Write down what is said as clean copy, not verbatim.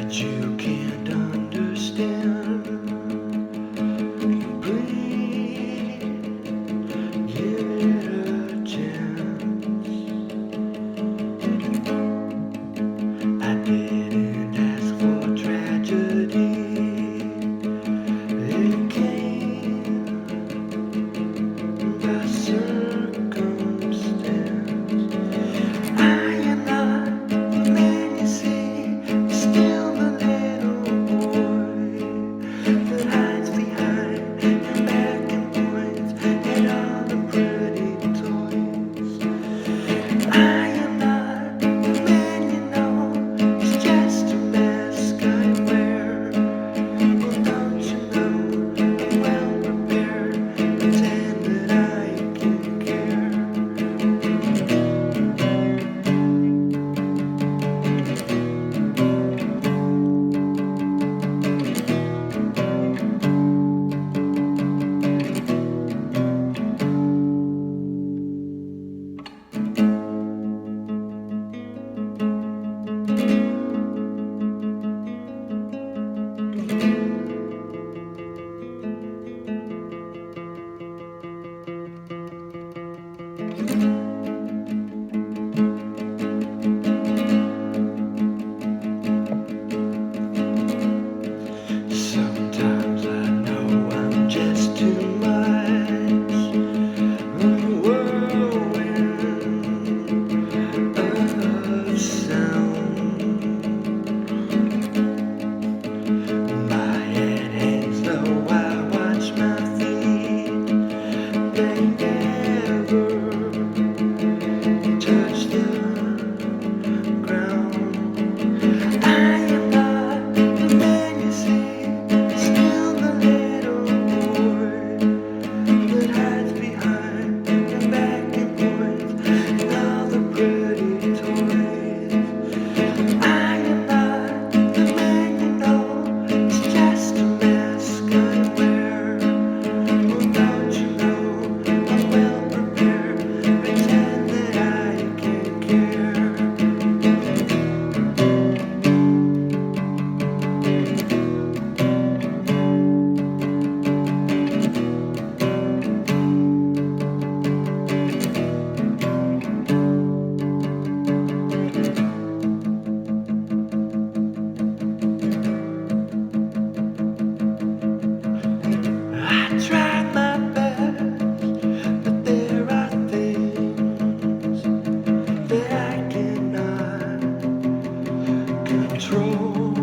that you can't understand. Please give it a chance. I didn't ask for tragedy. It came by circumstance. I am not the man you see, still the little boy that hides behind your back and points at all the pretty toys. I am not the man you know, it's just a mask I wear. Well, don't you know I'm well prepared, pretend that I can care. Sometimes I know I'm just too much of a whirlwind of sound. My head hangs low, I watch my feet. They never touch the ground. I am not the man you see, still the little boy that hides behind your back and points at all the pretty toys. I am not the man you know, it's just a mask I wear. Well, don't you know I'm well prepared, pretend that I can care. I tried my best, but there are things that I cannot control.